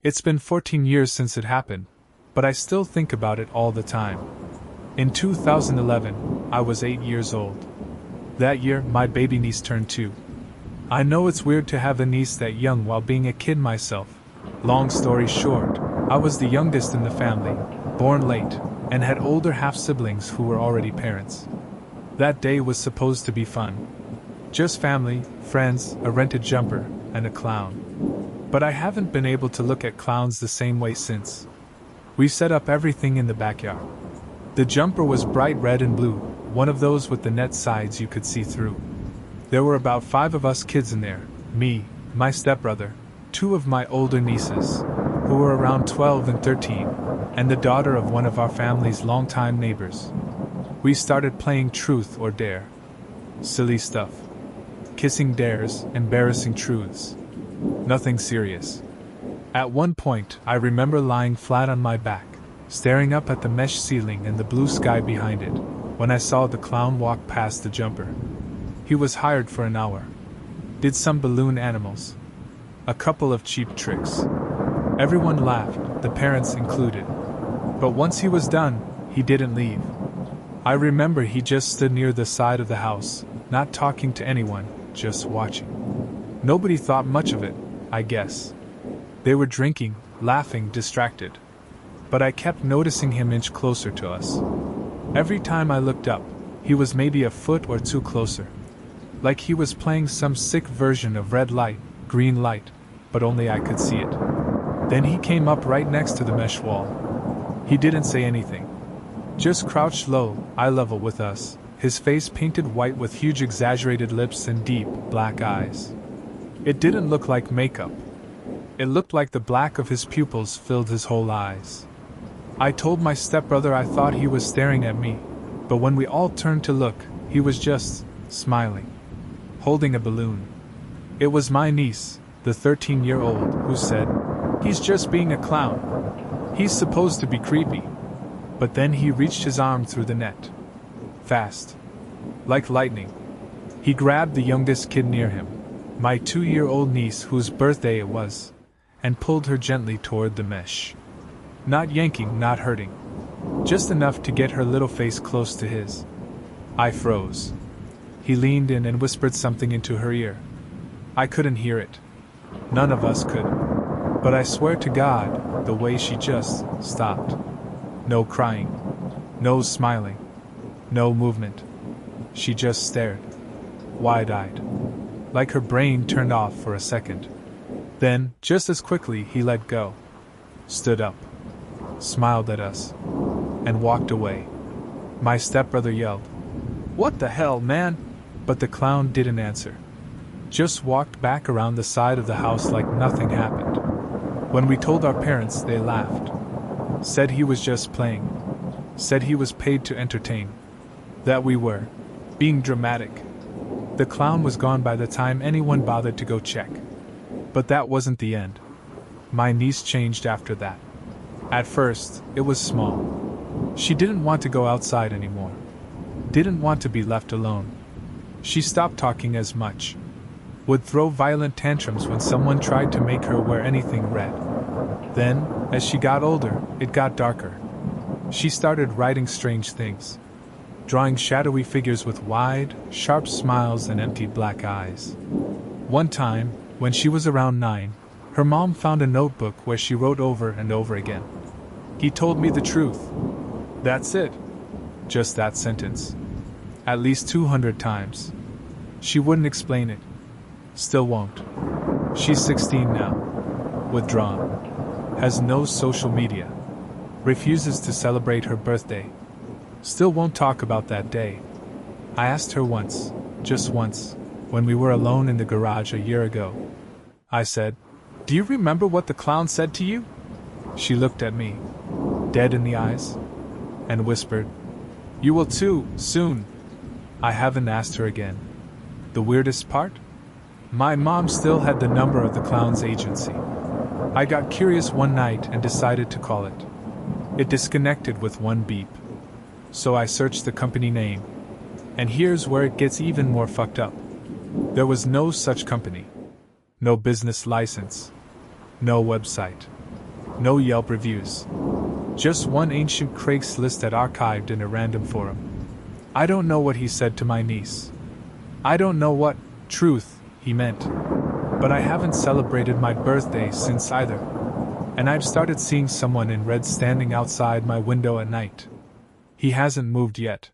It's been 14 years since it happened, but I still think about it all the time. In 2011, I was 8 years old. That year, my baby niece turned 2. I know it's weird to have a niece that young while being a kid myself. Long story short, I was the youngest in the family, born late, and had older half-siblings who were already parents. That day was supposed to be fun. Just family, friends, a rented jumper, and a clown. But I haven't been able to look at clowns the same way since. We set up everything in the backyard. The jumper was bright red and blue, one of those with the net sides you could see through. There were about 5 of us kids in there, me, my stepbrother, 2 of my older nieces, who were around 12 and 13, and the daughter of one of our family's longtime neighbors. We started playing truth or dare. Silly stuff. Kissing dares, embarrassing truths. Nothing serious. At one point, I remember lying flat on my back, staring up at the mesh ceiling and the blue sky behind it, when I saw the clown walk past the jumper. He was hired for an hour. Did some balloon animals. A couple of cheap tricks. Everyone laughed, the parents included. But once he was done, he didn't leave. I remember he just stood near the side of the house, not talking to anyone, just watching. Nobody thought much of it, I guess. They were drinking, laughing, distracted. But I kept noticing him inch closer to us. Every time I looked up, he was maybe a foot or 2 closer. Like he was playing some sick version of red light, green light, but only I could see it. Then he came up right next to the mesh wall. He didn't say anything. Just crouched low, eye level with us, his face painted white with huge exaggerated lips and deep, black eyes. It didn't look like makeup. It looked like the black of his pupils filled his whole eyes. I told my stepbrother I thought he was staring at me, but when we all turned to look, he was just smiling, holding a balloon. It was my niece, the 13-year-old, who said, "He's just being a clown. He's supposed to be creepy." But then he reached his arm through the net. Fast. Like lightning. He grabbed the youngest kid near him, my 2-year-old niece whose birthday it was, and pulled her gently toward the mesh. Not yanking, not hurting. Just enough to get her little face close to his. I froze. He leaned in and whispered something into her ear. I couldn't hear it. None of us could. But I swear to God, the way she just stopped. No crying. No smiling. No movement. She just stared. Wide-eyed. Like her brain turned off for a second. Then, just as quickly, he let go. Stood up. Smiled at us. And walked away. My stepbrother yelled, "What the hell, man?" But the clown didn't answer. Just walked back around the side of the house like nothing happened. When we told our parents, they laughed. Said he was just playing. Said he was paid to entertain. That we were being dramatic. The clown was gone by the time anyone bothered to go check. But that wasn't the end. My niece changed after that. At first, it was small. She didn't want to go outside anymore. Didn't want to be left alone. She stopped talking as much. Would throw violent tantrums when someone tried to make her wear anything red. Then, as she got older, it got darker. She started writing strange things. Drawing shadowy figures with wide, sharp smiles and empty black eyes. One time, when she was around 9, her mom found a notebook where she wrote over and over again. He told me the truth. That's it. Just that sentence. At least 200 times. She wouldn't explain it. Still won't. She's 16 now. Withdrawn. Has no social media. Refuses to celebrate her birthday. Still won't talk about that day. I asked her once, just once, when we were alone in the garage a year ago. I said, "Do you remember what the clown said to you?" She looked at me, dead in the eyes, and whispered, "You will too, soon." I haven't asked her again. The weirdest part? My mom still had the number of the clown's agency. I got curious one night and decided to call it. It disconnected with one beep. So I searched the company name. And here's where it gets even more fucked up. There was no such company. No business license. No website. No Yelp reviews. Just one ancient Craigslist ad archived in a random forum. I don't know what he said to my niece. I don't know what, truth, he meant. But I haven't celebrated my birthday since either. And I've started seeing someone in red standing outside my window at night. He hasn't moved yet.